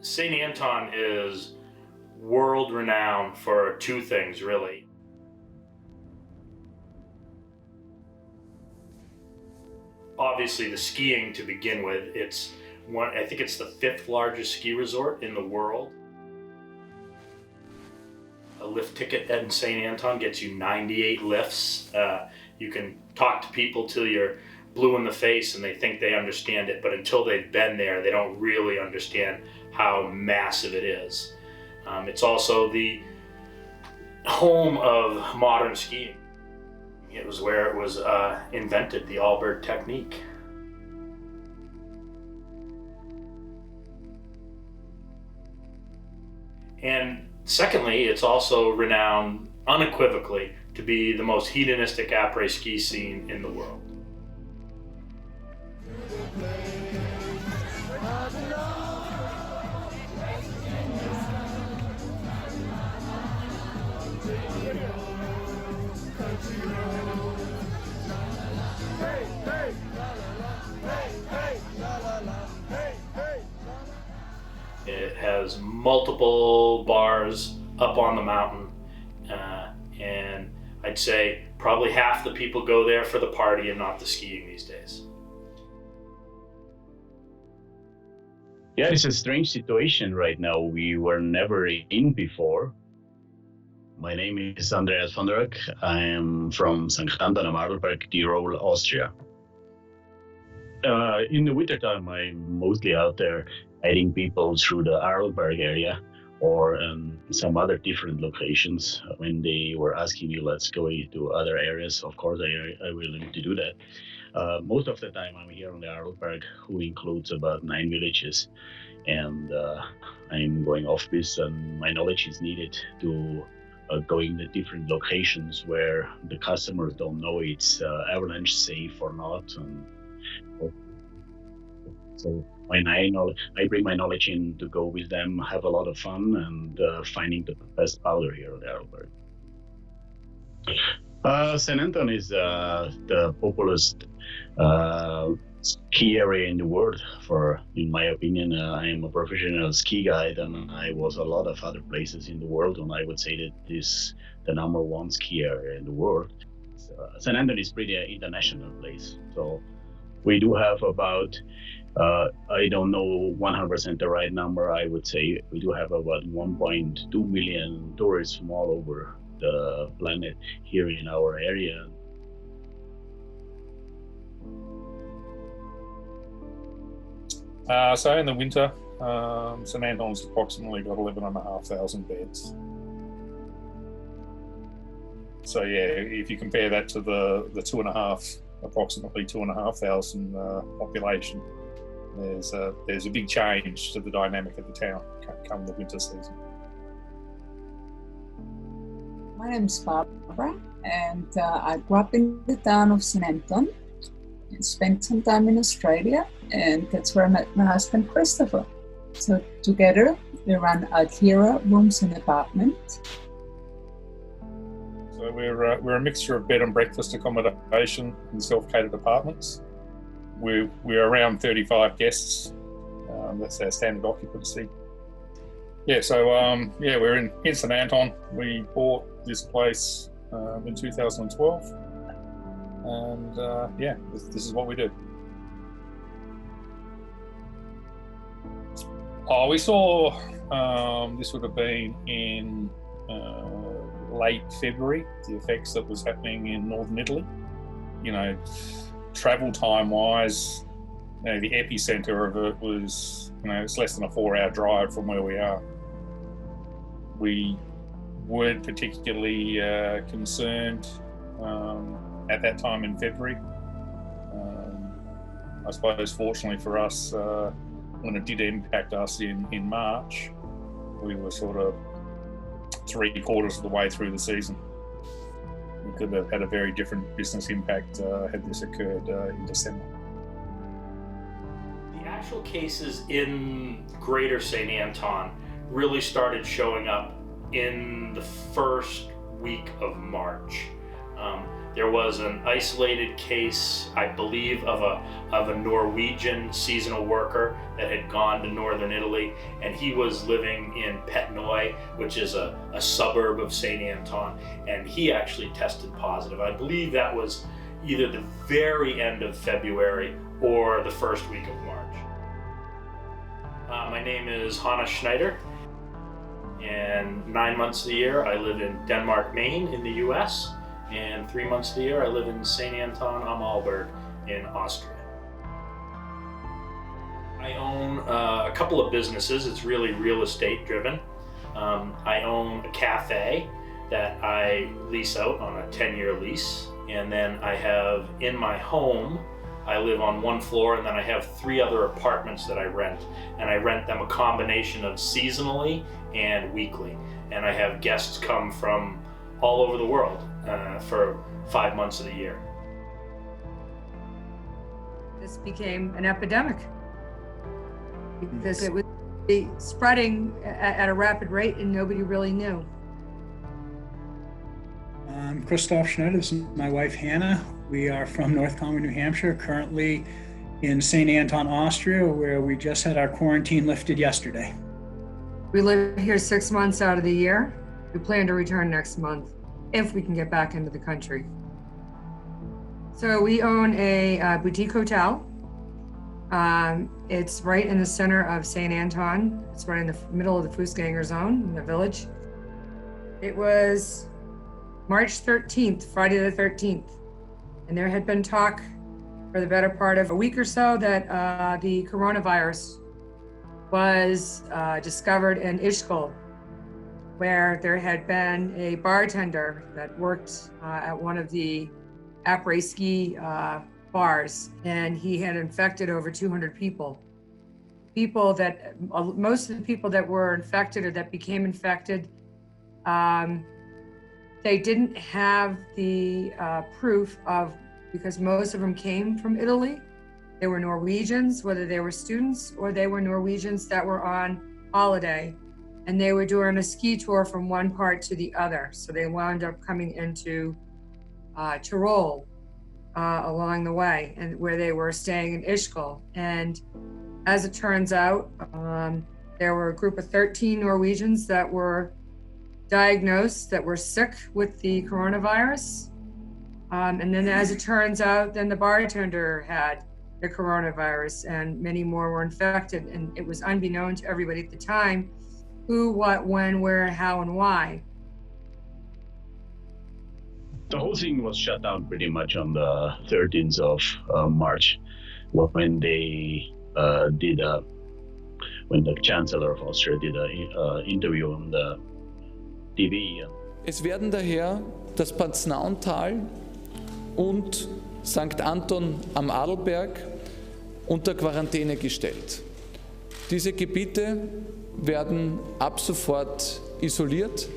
St. Anton is world renowned for two things, really. Obviously, the skiing to begin with. I think it's the 5th largest ski resort in the world. A lift ticket in St. Anton gets you 98 lifts. You can talk to people till you're blue in the face and they think they understand it, but until they've been there, they don't really understand how massive it is. It's also the home of modern skiing. It was where it was invented, the Alberg technique. And secondly, it's also renowned unequivocally to be the most hedonistic après ski scene in the world. It has multiple bars up on the mountain, and I'd say probably half the people go there for the party and not the skiing these days. Yeah, it's a strange situation right now. We were never in before. My name is Andreas van der Hoek. I am from St. Anton am Arlberg, Tyrol, Austria. In the wintertime, I'm mostly out there guiding people through the Arlberg area or some other different locations. When they were asking me, let's go to other areas, of course, I'm willing to do that. Most of the time, I'm here on the Arlberg, who includes about 9 villages. And I'm going off-piste, and my knowledge is needed to going to different locations where the customers don't know it's avalanche safe or not. And so when I bring my knowledge in to go with them, have a lot of fun, and finding the best powder here on the Arlberg. St. Anton is the populous ski area in the world. In my opinion, I am a professional ski guide, and I was a lot of other places in the world, and I would say that this is the number 1 ski area in the world. St. Anton is pretty international place, so we do have about I don't know 100% the right number. I would say we do have about 1.2 million tourists from all over the planet here in our area. So in the winter, St. Anton's approximately got 11,500 beds. So yeah, if you compare that to the approximately 2,500 population, there's a big change to the dynamic of the town come the winter season. My name is Barbara, and I grew up in the town of St. Anton and spent some time in Australia, and that's where I met my husband Christopher. So together we run Altira Rooms and Apartment. So we're a mixture of bed and breakfast accommodation and self-catered apartments. We're around 35 guests. That's our standard occupancy. Yeah, so we're in St. Anton. We bought this place in 2012, and this is what we do. We saw this would have been in late February, the effects that was happening in northern Italy. Travel time wise, the epicenter of it was, it's less than a 4-hour drive from where we are. We weren't particularly concerned at that time in February. I suppose fortunately for us, when it did impact us in March, we were sort of 3/4 of the way through the season. We could have had a very different business impact had this occurred in December. The actual cases in Greater St. Anton really started showing up in the first week of March. There was an isolated case, I believe, of a Norwegian seasonal worker that had gone to northern Italy, and he was living in Petnoy, which is a suburb of St. Anton, and he actually tested positive. I believe that was either the very end of February or the first week of March. My name is Schneider, and 9 months of the year I live in Denmark, Maine in the US, and 3 months of the year I live in St. Anton am Arlberg in Austria. I own a couple of businesses. It's really real estate driven. I own a cafe that I lease out on a 10-year lease, and then I have in my home, I live on one floor, and then I have 3 other apartments that I rent, and I rent them a combination of seasonally and weekly, and I have guests come from all over the world for 5 months of the year. This became an epidemic because it was spreading at a rapid rate and nobody really knew. I'm Christoph Schneider. This is my wife, Hannah. We are from North Conway, New Hampshire, currently in St. Anton, Austria, where we just had our quarantine lifted yesterday. We live here 6 months out of the year. We plan to return next month if we can get back into the country. So we own a boutique hotel. It's right in the center of St. Anton. It's right in the middle of the Fußgänger zone in the village. It was March 13th, Friday the 13th. And there had been talk for the better part of a week or so that the coronavirus was discovered in Ischgl, where there had been a bartender that worked at one of the après ski bars, and he had infected over 200 people. Most of the people that were infected or that became infected, they didn't have the proof of, because most of them came from Italy. They were Norwegians, whether they were students or they were Norwegians that were on holiday, and they were doing a ski tour from one part to the other. So they wound up coming into Tyrol along the way, and where they were staying in Ischgl. And as it turns out, there were a group of 13 Norwegians that were diagnosed, that were sick with the coronavirus. And then as it turns out, then the bartender had the coronavirus, and many more were infected. And it was unbeknown to everybody at the time who, what, when, where, how, and why. The whole thing was shut down pretty much on the 13th of March, when they when the Chancellor of Austria did an interview on the TV. Es werden daher das Paznauntal und St. Anton am Arlberg unter Quarantäne gestellt. Diese Gebiete werden ab sofort isoliert.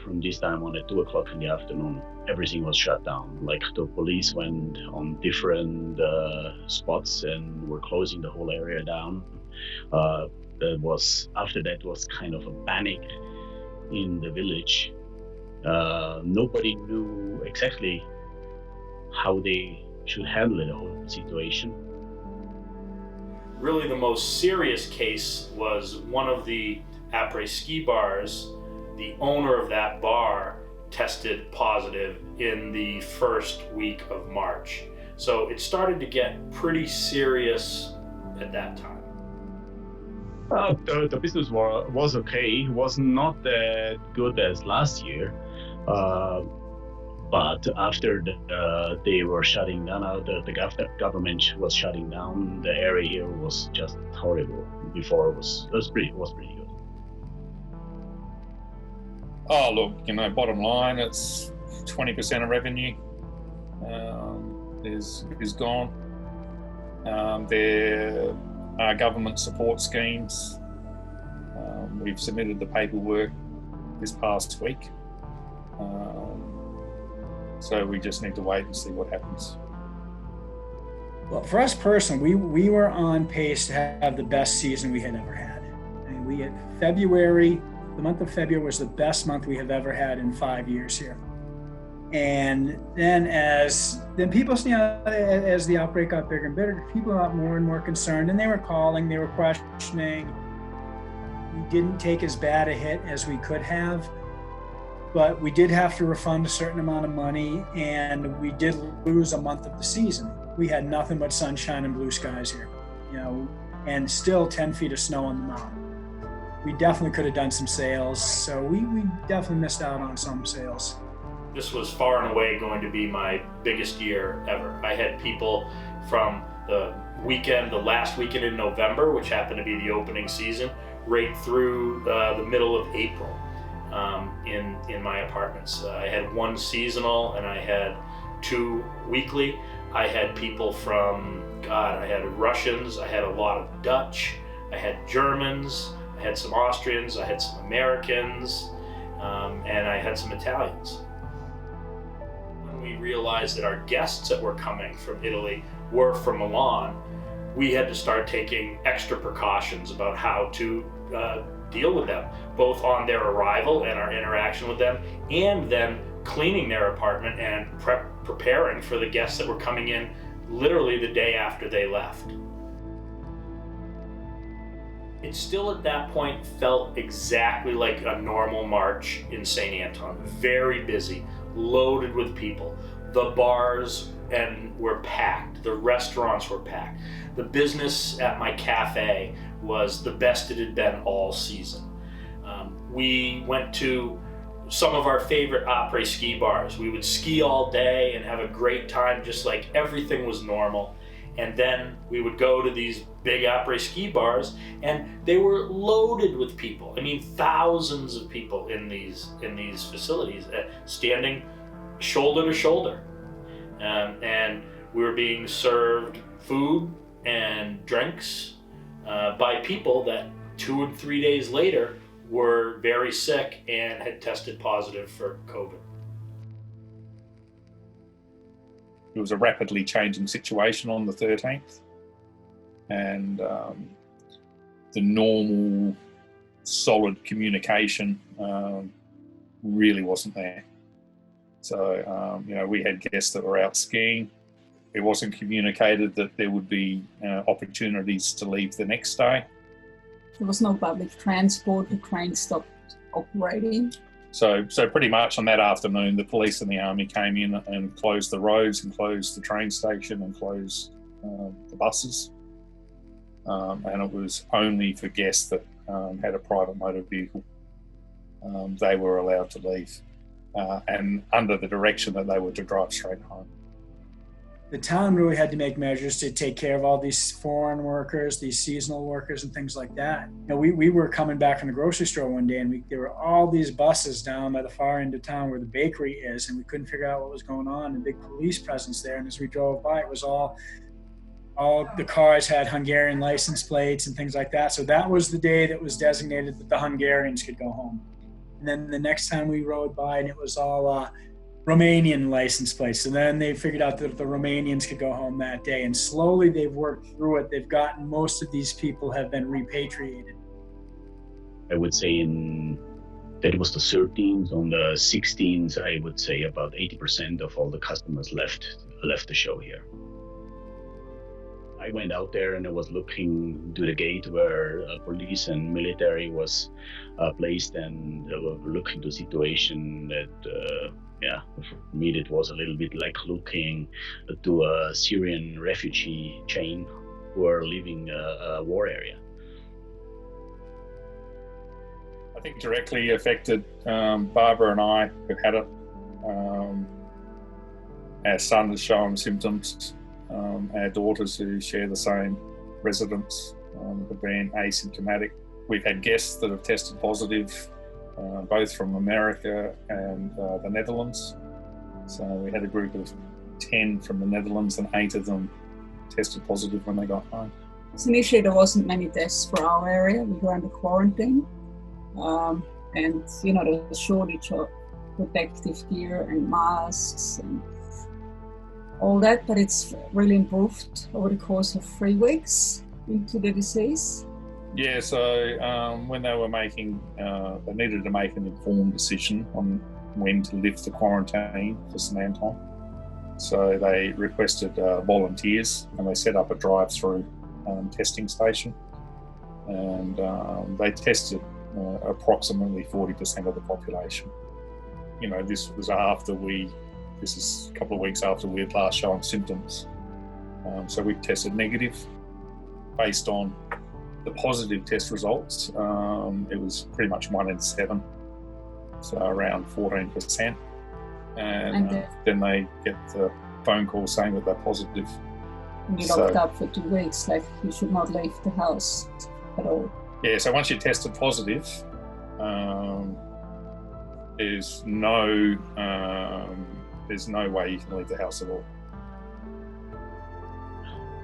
From this time on at 2 o'clock in the afternoon, everything was shut down. Like the police went on different spots and were closing the whole area down. After that was kind of a panic in the village. Nobody knew exactly how they should handle the whole situation. Really, the most serious case was one of the après ski bars. The owner of that bar tested positive in the first week of March. So it started to get pretty serious at that time. The business was okay. It was not that good as last year. But after they were shutting down, the government was shutting down, the area here was just horrible. Before it was pretty good. Oh, look, bottom line, it's 20% of revenue is gone. There are government support schemes. We've submitted the paperwork this past week. So we just need to wait and see what happens. Well, for us personally, we were on pace to have the best season we had ever had. And we had the month of February was the best month we have ever had in 5 years here. And then as the outbreak got bigger and bigger, people got more and more concerned, and they were calling, they were questioning. We didn't take as bad a hit as we could have, but we did have to refund a certain amount of money, and we did lose a month of the season. We had nothing but sunshine and blue skies here, and still 10 feet of snow on the mountain. We definitely could have done some sales, so we definitely missed out on some sales. This was far and away going to be my biggest year ever. I had people from the last weekend in November, which happened to be the opening season, right through the middle of April in my apartments. I had one seasonal and I had 2 weekly. I had people from, I had Russians, I had a lot of Dutch, I had Germans, I had some Austrians, I had some Americans, and I had some Italians. We realized that our guests that were coming from Italy were from Milan, we had to start taking extra precautions about how to deal with them, both on their arrival and our interaction with them, and then cleaning their apartment and preparing for the guests that were coming in literally the day after they left. It still at that point felt exactly like a normal March in St. Anton, very busy, loaded with people. The bars were packed, the restaurants were packed. The business at my cafe was the best it had been all season. We went to some of our favorite après ski bars. We would ski all day and have a great time, just like everything was normal. And then we would go to these big après ski bars, and they were loaded with people. I mean, thousands of people in these facilities, standing shoulder to shoulder. And we were being served food and drinks by people that 2 and 3 days later were very sick and had tested positive for COVID. It was a rapidly changing situation on the 13th, and the normal solid communication really wasn't there. So, we had guests that were out skiing. It wasn't communicated that there would be opportunities to leave the next day. There was no public transport. The train stopped operating. So pretty much on that afternoon, the police and the army came in and closed the roads and closed the train station and closed the buses. And it was only for guests that had a private motor vehicle. They were allowed to leave, and under the direction that they were to drive straight home. The town really had to make measures to take care of all these foreign workers, these seasonal workers and things like that. We were coming back from the grocery store one day, and there were all these buses down by the far end of town where the bakery is, and we couldn't figure out what was going on. A big police presence there, and as we drove by, it was all the cars had Hungarian license plates and things like that. So that was the day that was designated that the Hungarians could go home. And then the next time we rode by, and it was all Romanian license plates. And then they figured out that the Romanians could go home that day. And slowly they've worked through it. They've gotten, most of these people have been repatriated. I would say that was the 13th. On the 16th, I would say about 80% of all the customers left the show here. I went out there and I was looking to the gate where police and military was placed, and looking to the situation that, for me it was a little bit like looking to a Syrian refugee chain who are leaving a war area. I think directly affected Barbara and I who had it. Our son has shown symptoms. Our daughters who share the same residence have been asymptomatic. We've had guests that have tested positive, both from America and the Netherlands. So we had a group of 10 from the Netherlands, and 8 of them tested positive when they got home. So initially there wasn't many tests for our area. We were under quarantine. And there's a shortage of protective gear and masks and all that, but it's really improved over the course of 3 weeks into the disease. Yeah, so when they were they needed to make an informed decision on when to lift the quarantine for St Anton. So they requested volunteers, and they set up a drive-through testing station, and they tested approximately 40% of the population. You know, this is a couple of weeks after we had last shown symptoms. So we tested negative. Based on the positive test results, it was pretty much 1 in 7, so around 14%. And then they get the phone call saying that they're positive. You locked up for 2 weeks, like you should not leave the house at all. Yeah, so once you're tested positive, there's no way you can leave the house at all.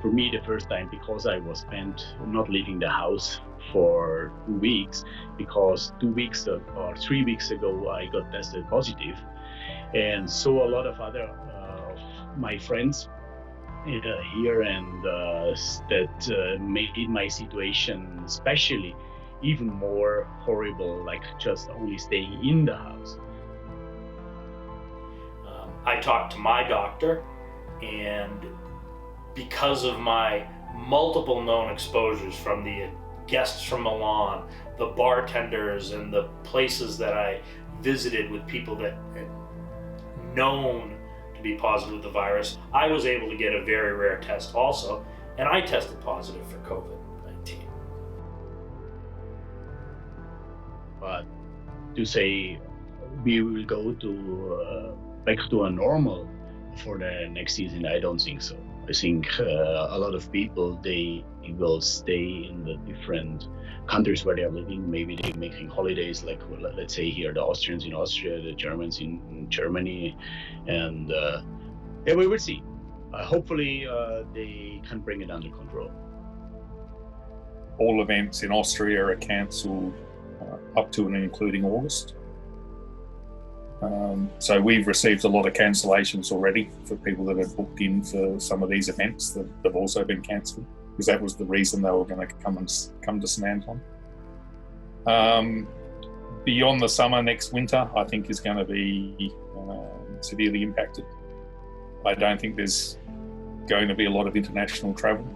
For me, the first time, because I was spent not leaving the house for 2 weeks, because 3 weeks ago I got tested positive, and so a lot of other my friends here, and that made my situation especially even more horrible, like just only staying in the house. I talked to my doctor, and because of my multiple known exposures from the guests from Milan, the bartenders, and the places that I visited with people that had known to be positive with the virus, I was able to get a very rare test also, and I tested positive for COVID-19. But to say we will go to back to a normal for the next season, I don't think so. I think a lot of people, they will stay in the different countries where they're living. Maybe they're making holidays, like let's say here, the Austrians in Austria, the Germans in Germany, and yeah, we will see. Hopefully they can bring it under control. All events in Austria are cancelled up to and including August. So we've received a lot of cancellations already for people that have booked in for some of these events that have also been cancelled, because that was the reason they were going to come to St Anton. Beyond the summer, next winter, I think is going to be severely impacted. I don't think there's going to be a lot of international travel.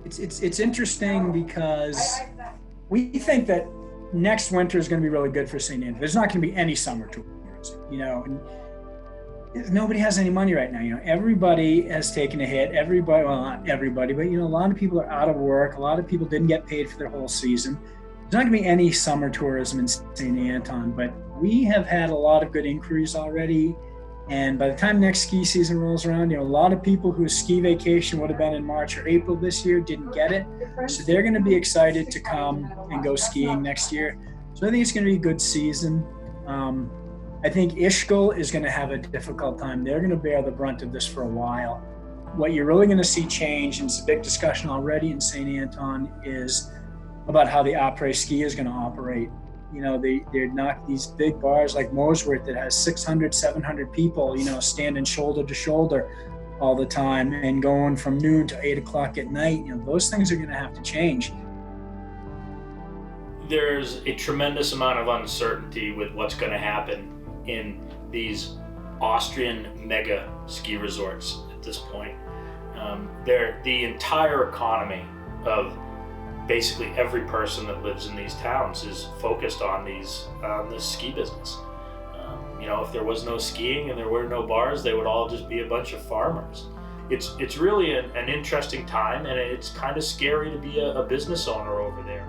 It's interesting because we think that next winter is going to be really good for St. Anton. There's not going to be any summer tours, you know, and nobody has any money right now. You know, everybody has taken a hit. Everybody, well, not everybody, but you know, a lot of people are out of work. A lot of people didn't get paid for their whole season. There's not going to be any summer tourism in St. Anton, but we have had a lot of good inquiries already. And by the time next ski season rolls around, you know, a lot of people whose ski vacation would have been in March or April this year didn't get it. So they're going to be excited to come and go skiing next year. So I think it's going to be a good season. I think Ischgl is going to have a difficult time. They're going to bear the brunt of this for a while. What you're really going to see change, and it's a big discussion already in St. Anton, is about how the après ski is going to operate. You know, they're not these big bars like Mosworth that has 600, 700 people, you know, standing shoulder to shoulder all the time and going from noon to 8 o'clock at night. You know, those things are going to have to change. There's a tremendous amount of uncertainty with what's going to happen in these Austrian mega ski resorts at this point. The entire economy of basically every person that lives in these towns is focused on this ski business. You know, if there was no skiing and there were no bars, they would all just be a bunch of farmers. It's really an interesting time, and it's kind of scary to be a business owner over there.